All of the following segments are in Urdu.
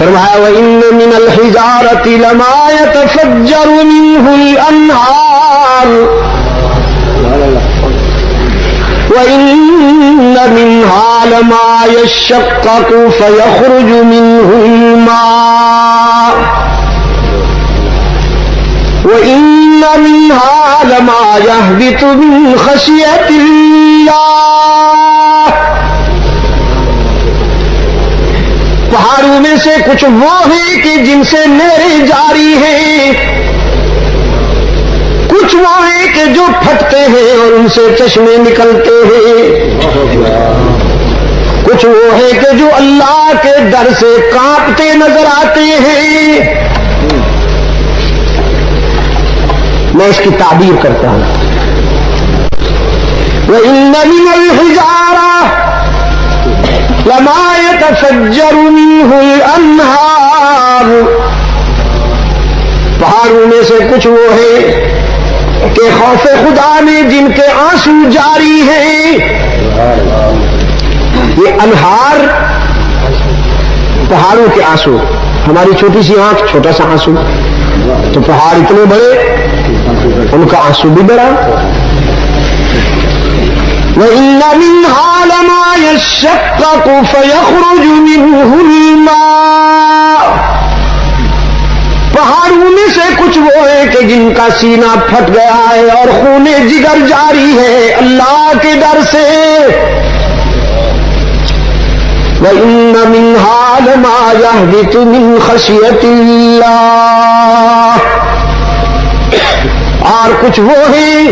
فرمایا وَإِنَّ مِنَ الْحِجَارَةِ لَمَا يَتَفَجَّرُ مِنْهُ الْأَنْهَارُ وَإِنَّ مِنْهَا لَمَا يَشَّقَّقُ فَيَخْرُجُ مِنْهُ الْمَاءُ وَإِنَّ مِنْهَا لَمَا يَهْبِطُ مِنْ خَشْيَةِ اللَّهِ پہاڑوں میں سے کچھ وہ ہیں کہ جن سے نہریں جاری ہیں، کچھ وہ ہیں کہ جو پھٹتے ہیں اور ان سے چشمے نکلتے ہیں، کچھ وہ ہیں کہ جو اللہ کے ڈر سے کانپتے نظر آتے ہیں۔ میں اس کی تعبیر کرتا ہوں وَإِنَّ مِنَ الْحِجَارَةِ لَمَا يَتَفَجَّرُ مِنْهُ الْأَنْهَارُ، پہاڑوں میں سے کچھ وہ ہیں کہ خوف خدا میں جن کے آنسو جاری ہیں۔ یہ انہار پہاڑوں کے آنسو، ہماری چھوٹی سی آنکھ چھوٹا سا آنسو، تو پہاڑ اتنے بڑے ان کا آنسو بھی بڑا۔ وَإِنَّ مِنْهَا لَمَا يَشَّقَّقُ فَيَخْرُجُ مِنْهُ الْمَاءُ، پہاڑوں میں سے کچھ وہ ہیں کہ جن کا سینہ پھٹ گیا ہے اور خون جگر جاری ہے اللہ کے ڈر سے۔ وَإِنَّ مِنْهَا لَمَا يَهْبِطُ مِنْ خَشْيَةِ اللَّهِ، اور کچھ وہ ہیں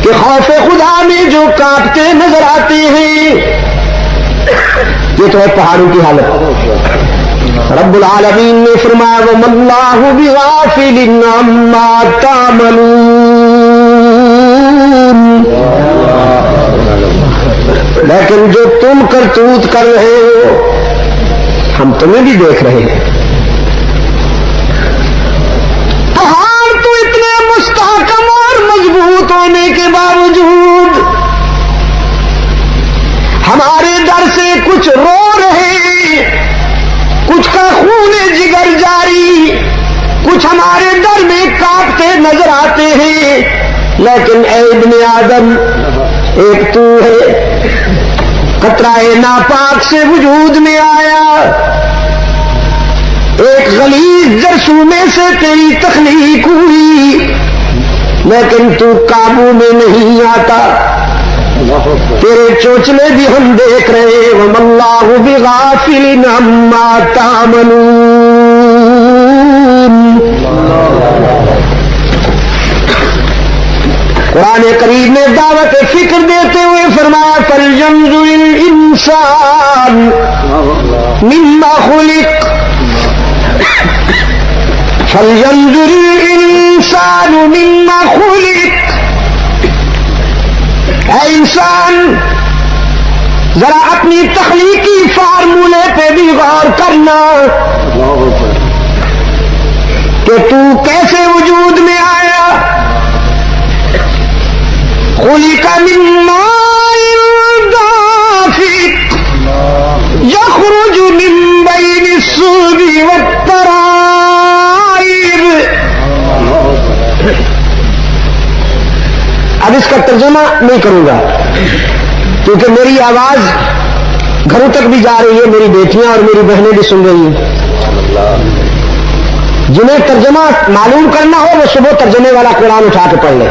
کہ خوف خدا میں جو کانپتے نظر آتے ہیں۔ یہ تو ہے پہاڑوں کی حالت۔ رب العالمین نے فرمایا وَمَا اللَّهُ بِغَافِلٍ عَمَّا تَعْمَلُونَ، لیکن جو تم کرتوت کر رہے ہو ہم تمہیں بھی دیکھ رہے ہیں۔ پہاڑ تو اتنے مستحکم اور مضبوط ہونے کے باوجود ہمارے ڈر سے کچھ رو رہے ہیں، کچھ کا خون جگر جاری، کچھ ہمارے ڈر میں کانپتے نظر آتے ہیں۔ لیکن اے ابن آدم، ایک تو ہے قطرہ ناپاک سے وجود میں آیا، ایک غلیظ جرثومے سے تیری تخلیق ہوئی، لیکن تو قابو میں نہیں آتا، تیرے چوچلے بھی ہم دیکھ رہے ہیں۔ وَمَا اللَّهُ بِغَافِلٍ عَمَّا تَعْمَلُونَ۔ قرآن کریم نے دعوت فکر دیتے ہوئے فرمایا فَلْيَنظُرِ الْإِنسَانُ مِمَّا خُلِقَ، فَلْيَنظُرِ الْإِنسَانُ مِمَّا خُلِقَ۔ اے انسان ذرا اپنی تخلیقی فارمولے پہ بھی غور کرنا کہ تو کیسے وجود میں آیا۔ خلق من ماء دافق یخرج من بین الصلب والترائب۔ اب اس کا ترجمہ نہیں کروں گا کیونکہ میری آواز گھروں تک بھی جا رہی ہے، میری بیٹیاں اور میری بہنیں بھی سن رہی ہیں۔ جنہیں ترجمہ معلوم کرنا ہو وہ صبح ترجمے والا قرآن اٹھا کے پڑھ لے۔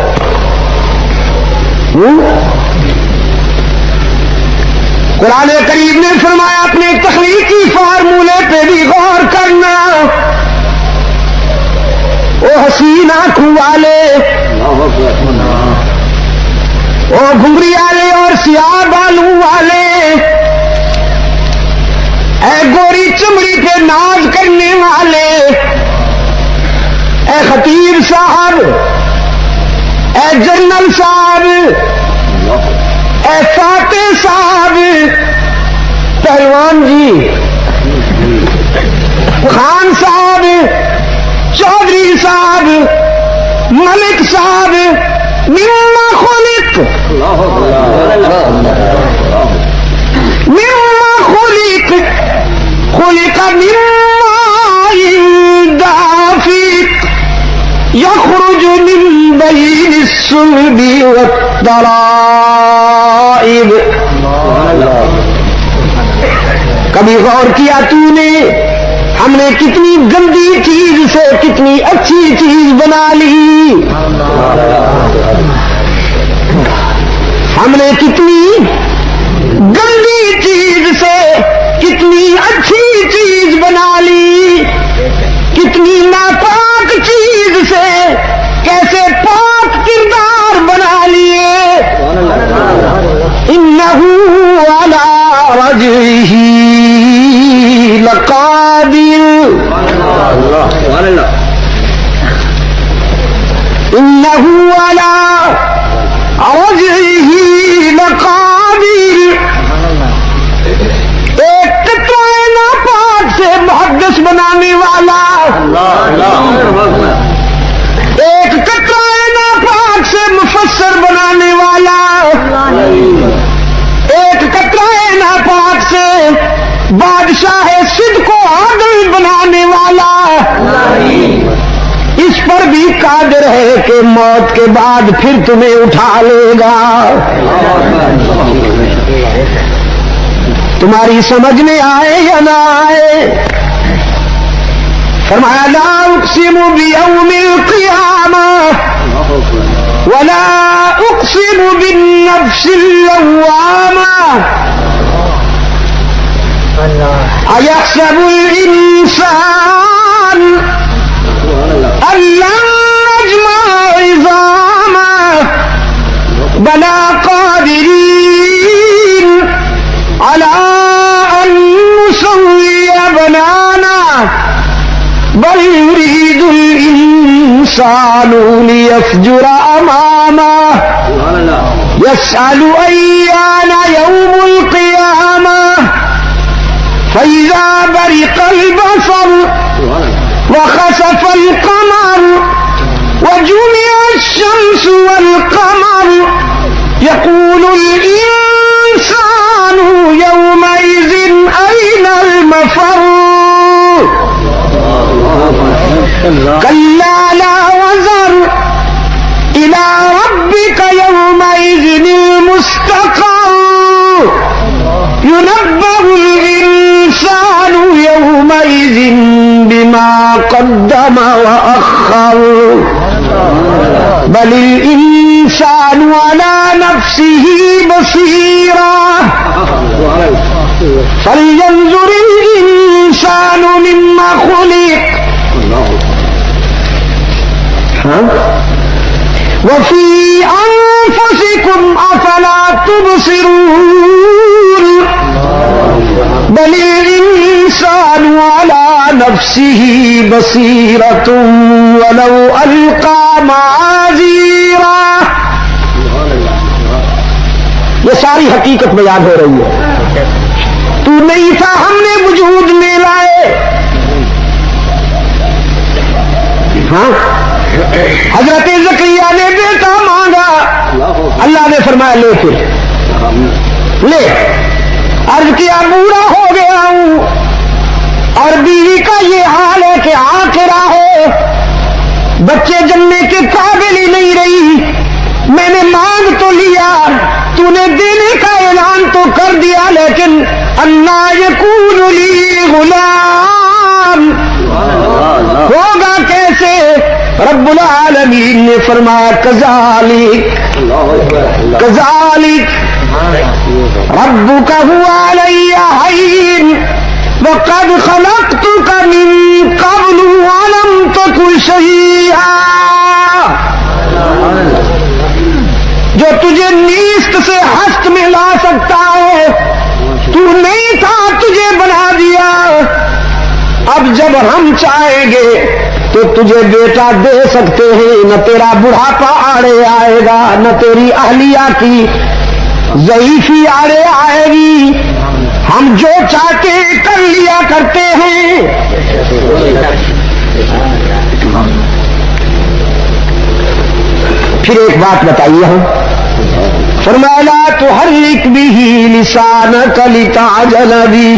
قرآن کریم نے فرمایا اپنے تخلیقی فارمولے پہ بھی غور کرنا۔ او حسین آنکھوں والے، او گھنگری والے اور سیاہ بالوں والے، اے گوری چمڑی پہ ناز کرنے والے، اے خطیب صاحب، اے جنرل صاحب، اے فاتح صاحب، پہلوان جی، خان صاحب، چودھری صاحب، ملک صاحب، مما خلق، مما خلق، خلق من ماء دافق يخرج من بين الصلب والترائب. کبھی غور کیا تو نے ہم نے کتنی گندی چیز سے کتنی اچھی چیز بنا لی. ہم نے کتنی گندی چیز سے کتنی اچھی چیز بنا لی. کتنی ناپاک چیز سے کیسے پاک کردار بنا لیے. انہ علی رجعہ لقادر. انہ علی رجعہ لقادر. ایک قطرہ ناپاک سے محدث بنانے والا, ایک قطرہ ناپاک سے مفسر بنانے والا, ایک قطرہ ناپاک سے بادشاہ صدق و عدل بنانے والا اس پر بھی قادر ہے کہ موت کے بعد پھر تمہیں اٹھا لے گا. تمہاری سمجھ میں آئے یا نہ آئے. فرمایا لا اقسم بیوم القیامہ ولا اقسم بالنفس اللوامہ ایحسب الانسان ان لن نجمع عظامہ بلا قادرین على أن نسوي بنانا بل يريد الإنسان ليفجر أمامه يسأل أيان يوم القيامة فإذا برق البصر وخسف القمر وجمع الشمس والقمر يقول الإنسان يومئذ أين المفر كلا لا وزر إلى ربك يومئذ المستقر ينبأ الإنسان يومئذ بما قدم وأخر بل الإنسان على نفسه بصيرا فلينظر الإنسان مما خلق وفي أنفسكم أفلا تبصرون بل الإنسان على نفسه بصيرة ولو ألقى معاذيرا. یہ ساری حقیقت بیان ہو رہی ہے. تو نہیں تھا, ہم نے وجود میں لائے. ہاں حضرت زکریا نے بیٹا مانگا, اللہ نے فرمایا لے پھر لے. عرض کیا بوڑھا ہو گیا ہوں اور بیوی کا یہ حال ہے کہ آخرہ ہے, بچے جننے کے قابل ہی نہیں رہی. میں نے مانگ تو لیا, تو نے دینے کا اعلان تو کر دیا, لیکن انا یکون لی غلام, ہوگا کیسے؟ رب العالمین نے فرمایا کذالک کذالک ربک هو علی حین وقد خلقتک من قبل ولم تک شیئا. جو تجھے نیست سے ہست میں لا سکتا ہے, تو نہیں تھا, تجھے بنا دیا. اب جب ہم چاہیں گے تو تجھے بیٹا دے سکتے ہیں. نہ تیرا بڑھاپا آڑے آئے گا, نہ تیری اہلیہ کی ضعیفی آڑے آئے گی. ہم جو چاہتے کر لیا کرتے ہیں. پھر ایک بات بتائیے ہم, فرمایا لا تحرک به لسانک لتعجل به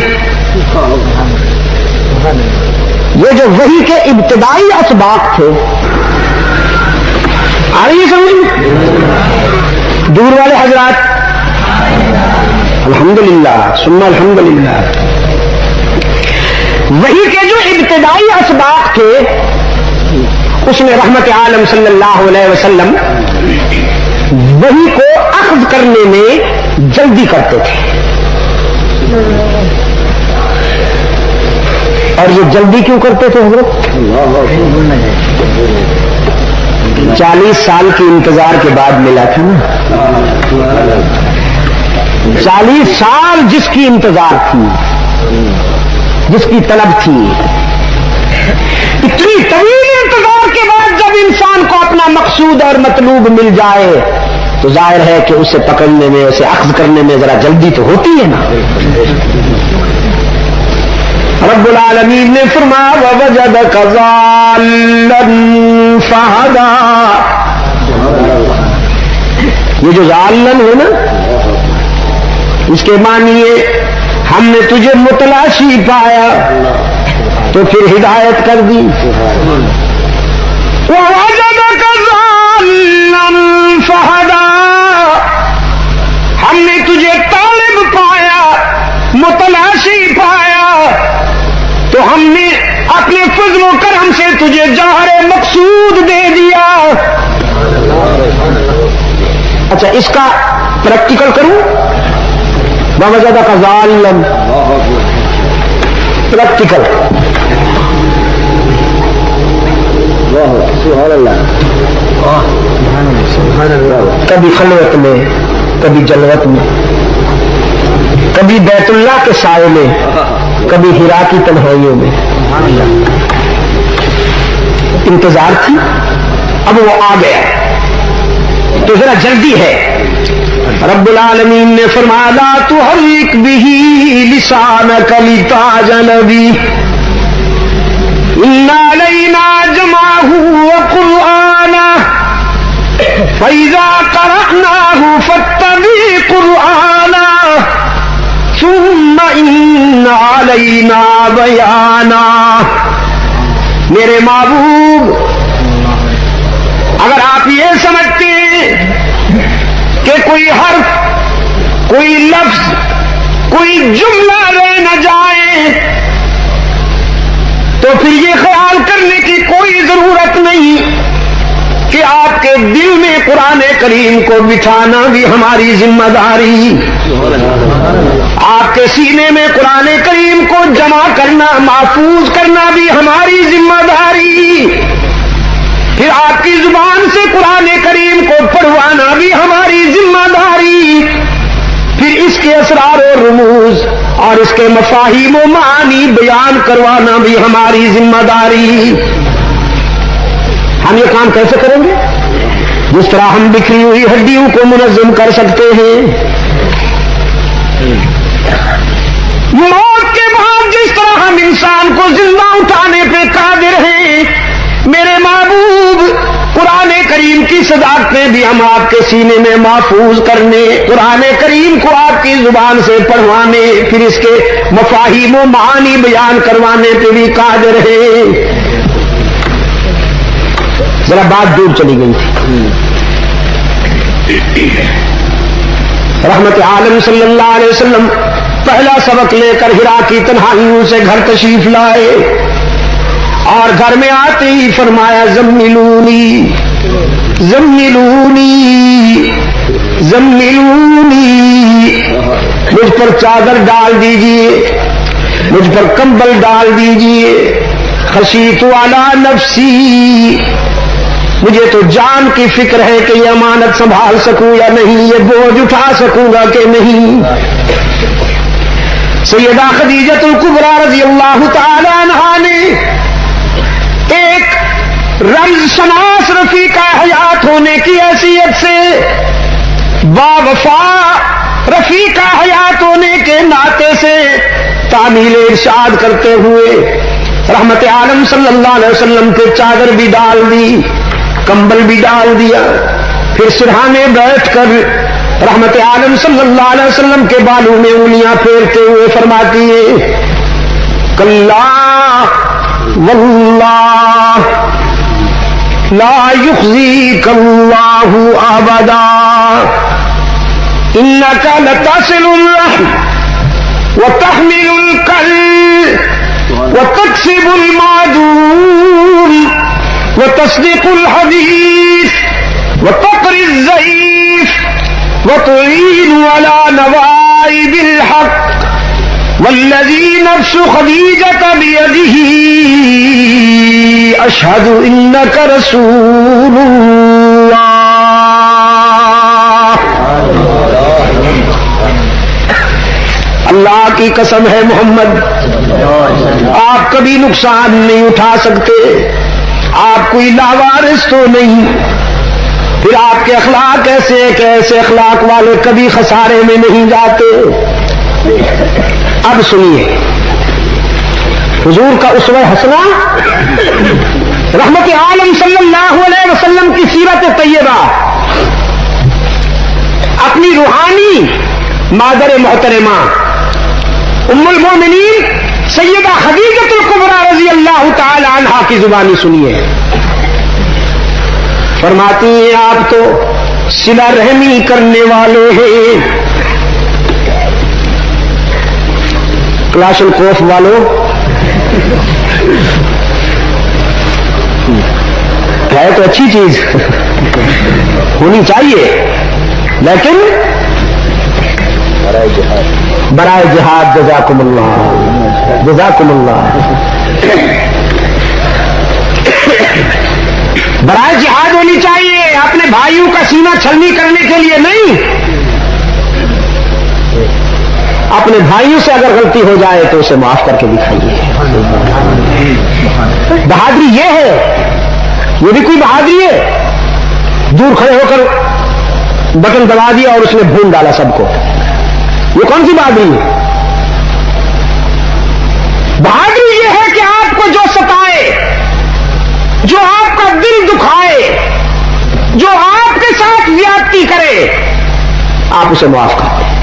یہ جو وحی کے ابتدائی اسباق تھے، آ رہی ہے سمجھ؟ دور والے حضرات الحمدللہ ثم الحمدللہ، وحی کے جو ابتدائی اسباق تھے اس میں رحمت عالم صلی اللہ علیہ وسلم وحی کو اخذ کرنے میں جلدی کرتے تھے، اور یہ جلدی کیوں کرتے تھے حضرت؟ 40 سال کے انتظار کے بعد ملا تھا نا، 40 سال جس کی انتظار تھی، جس کی طلب تھی، اتنی طویل انتظار کے بعد جب انسان کو اپنا مقصود اور مطلوب مل جائے تو ظاہر ہے کہ اسے پکڑنے میں، اسے اخذ کرنے میں ذرا جلدی تو ہوتی ہے نا۔ رب العالمین نے فرمایا وَوَجَدَكَ ضَالًّا فَهَدَىٰ، یہ جو ضالًا ہے نا، اس کے معنی ہے ہم نے تجھے متلاشی پایا تو پھر ہدایت کر دی۔ وَوَجَدَكَ ضَالًّا فَهَدَىٰ، ہم نے تجھے طالب پایا، متلاشی پایا تو ہم نے اپنے فضل و کرم سے تجھے جوہر مقصود دے دیا۔ اچھا اس کا پریکٹیکل کروں، وَوَجَدَكَ ضَالًّا، پریکٹیکل۔ کبھی خلوت میں، کبھی جلوت میں، کبھی بیت اللہ کے سائے میں، کبھی ہرا کی تنہائیوں میں، انتظار تھی، اب وہ آ گیا تو ذرا جلدی ہے۔ رب العالمین نے فرمایا لا تحرک بہ لسانک لتعجل بہ ان علینا جمعہ وقرآنہ فإذا قرأناه فاتبع قرآنہ ثم ان علینا بیانا۔ میرے محبوب، اگر آپ یہ سمجھتے ہیں کہ کوئی حرف، کوئی لفظ، کوئی جملہ رہ نہ جائے تو پھر یہ خیال کرنے کی کوئی ضرورت نہیں کہ آپ کے دل میں قرآن کریم کو بٹھانا بھی ہماری ذمہ داری، آپ کے سینے میں قرآن کریم کو جمع کرنا، محفوظ کرنا بھی ہماری ذمہ داری، پھر آپ کی زبان سے قرآن کریم کو پڑھوانا بھی ہماری ذمہ داری، پھر اس کے اسرار و رموز اور اس کے مفاہیم و معانی بیان کروانا بھی ہماری ذمہ داری۔ ہم یہ کام کیسے کریں گے؟ جس طرح ہم بکھری ہوئی ہڈیوں کو منظم کر سکتے ہیں، موت کے بعد جس طرح ہم انسان کو زندہ اٹھانے پہ قادر ہیں، میرے محبوب قرآن کریم کی صداقتیں بھی ہم آپ کے سینے میں محفوظ کرنے، قرآن کریم کو آپ کی زبان سے پڑھوانے، پھر اس کے مفاہیم و معانی بیان کروانے پہ بھی قادر ہیں۔ ذرا بات دور چلی گئی تھی۔ رحمت عالم صلی اللہ علیہ وسلم پہلا سبق لے کر ہرا کی تنہائیوں سے گھر تشریف لائے، اور گھر میں آتے ہی فرمایا زملونی زملونی زملونی، مجھ پر چادر ڈال دیجئے، مجھ پر کمبل ڈال دیجئے، خشیت علی نفسی، مجھے تو جان کی فکر ہے کہ یہ امانت سنبھال سکوں یا نہیں، یہ بوجھ اٹھا سکوں گا کہ نہیں۔ سیدہ خدیجہ الکبریٰ رضی اللہ تعالی عنہا نے ایک رمز شناس رفیقہ حیات ہونے کی حیثیت سے، باوفا رفیقہ حیات ہونے کے ناطے سے تعمیل ارشاد کرتے ہوئے رحمت عالم صلی اللہ علیہ وسلم کے چادر بھی ڈال دی، کمبل بھی ڈال دیا، پھر سرہانے بیٹھ کر رحمت عالم صلی اللہ علیہ وسلم کے بالوں میں انگلیاں پھیرتے ہوئے فرماتی ہے کلا واللہ لا يخزيك الله أبدا إنك لتصل الرحم وتحمل الكل وتكسب المعدوم وتصدق الحديث وتقري الضعيف وتعين على نوائب الحق والذي نفس خديجة بيده أشهد إنك رسول الله. اللہ کی قسم ہے محمد، آپ کبھی نقصان نہیں اٹھا سکتے، آپ کوئی لاوارث تو نہیں، پھر آپ کے اخلاق ایسے کہ ایسے اخلاق والے کبھی خسارے میں نہیں جاتے. اب سنیے حضور کا اسوہ حسنہ رحمت عالم صلی اللہ علیہ وسلم کی سیرت طیبہ، اپنی روحانی مادر محترمہ ام المومنین سیدہ خدیجہ الکبریٰ رضی اللہ تعالی عنہا کی زبانی سنیے. فرماتی ہیں آپ تو صلہ رحمی کرنے والے ہیں. کلاشن کوف والوں ہے تو اچھی چیز ہونی چاہیے، لیکن برائے جہاد جزاکم اللہ جزاکم اللہ، برائے جہاد ہونی چاہیے، اپنے بھائیوں کا سینہ چھلنی کرنے کے لیے نہیں. اپنے بھائیوں سے اگر غلطی ہو جائے تو اسے معاف کر کے دکھائیے. بہادری یہ ہے، یہ بھی کوئی بہادری ہے دور کھڑے ہو کر بٹن دبا دیا اور اس نے بھون ڈالا سب کو، یہ کون سی بہادری ہے؟ بہادری یہ ہے کہ آپ کو جو ستائے، جو آپ کا دل دکھائے، جو آپ کے ساتھ زیادتی کرے، آپ اسے معاف کر دیں.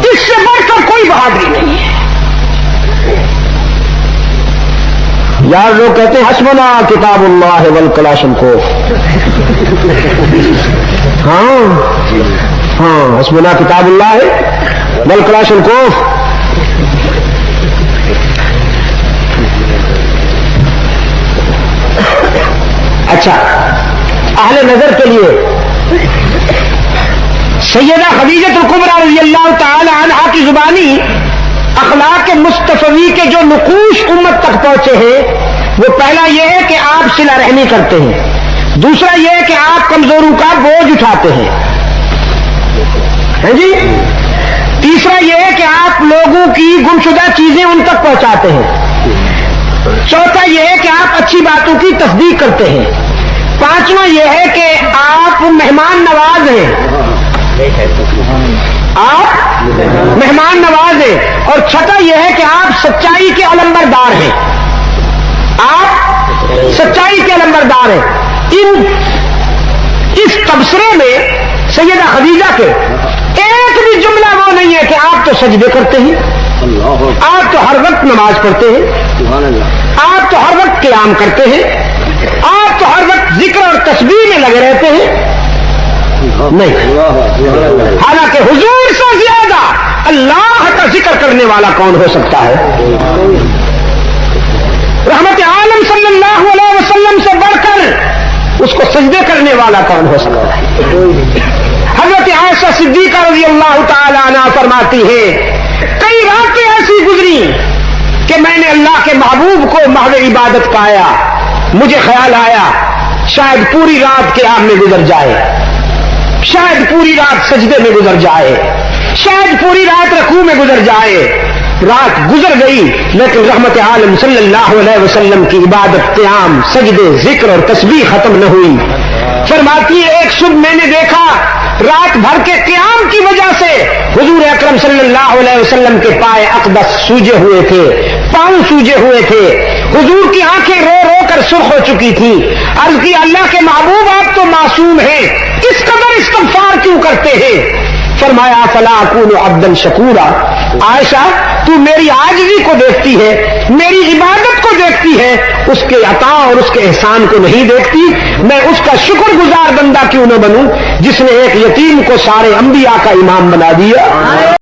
اس سے بڑھ کر کوئی بہادری نہیں ہے. یار لوگ کہتے ہیں حسبنا کتاب اللہ والکلاشن کوف. ہاں ہاں حسبنا کتاب اللہ والکلاشن کوف. اچھا، اہل نظر کے لیے سیدہ خدیجہ الکبریٰ رضی اللہ تعالی عنہا کی زبانی اخلاق مصطفی کے جو نقوش امت تک پہنچے ہیں، وہ پہلا یہ ہے کہ آپ صلہ رحمی کرتے ہیں، دوسرا یہ ہے کہ آپ کمزوروں کا بوجھ اٹھاتے ہیں جی، تیسرا یہ ہے کہ آپ لوگوں کی گمشدہ چیزیں ان تک پہنچاتے ہیں، چوتھا یہ ہے کہ آپ اچھی باتوں کی تصدیق کرتے ہیں، پانچواں یہ ہے کہ آپ مہمان نواز ہیں، آپ مہمان نواز ہیں، اور چھٹا یہ ہے کہ آپ سچائی کے علمبردار ہیں، آپ سچائی کے علمبردار ہیں. اس تبصرے میں سیدہ خدیجہ کے ایک بھی جملہ وہ نہیں ہے کہ آپ تو سجدے کرتے ہیں، آپ تو ہر وقت نماز پڑھتے ہیں، آپ تو ہر وقت قیام کرتے ہیں، آپ تو ہر وقت ذکر اور تسبیح میں لگے رہتے ہیں. نہیں، حالانکہ حضور سے زیادہ اللہ کا ذکر کرنے والا کون ہو سکتا ہے؟ رحمت عالم صلی اللہ علیہ وسلم سے بڑھ کر اس کو سجدے کرنے والا کون ہو سکتا ہے؟ حضرت عائشہ صدیقہ رضی اللہ تعالی عنہا فرماتی ہے کئی راتیں ایسی گزری کہ میں نے اللہ کے محبوب کو محو عبادت پایا، مجھے خیال آیا شاید پوری رات قیام میں گزر جائے، شاید پوری رات سجدے میں گزر جائے، شاید پوری رات رکوع میں گزر جائے. رات گزر گئی لیکن رحمت عالم صلی اللہ علیہ وسلم کی عبادت، قیام، سجدے، ذکر اور تسبیح ختم نہ ہوئی. فرماتی ہے ایک صبح میں نے دیکھا رات بھر کے قیام کی وجہ سے حضور اکرم صلی اللہ علیہ وسلم کے پائے اقدس سوجے ہوئے تھے، پاؤں سوجے ہوئے تھے، حضور کی آنکھیں رو رو کر سرخ ہو چکی تھی. عرض کی اللہ کے محبوب آپ تو معصوم ہیں، اس قدر استغفار کیوں کرتے ہیں؟ فرمایا فلا اکون عبدا شکورا، عائشہ تو میری عاجزی کو دیکھتی ہے, میری عبادت کو دیکھتی ہے, اس کے عطا اور اس کے احسان کو نہیں دیکھتی. میں اس کا شکر گزار بندہ کیوں نہ بنوں جس نے ایک یتیم کو سارے انبیاء کا امام بنا دیا.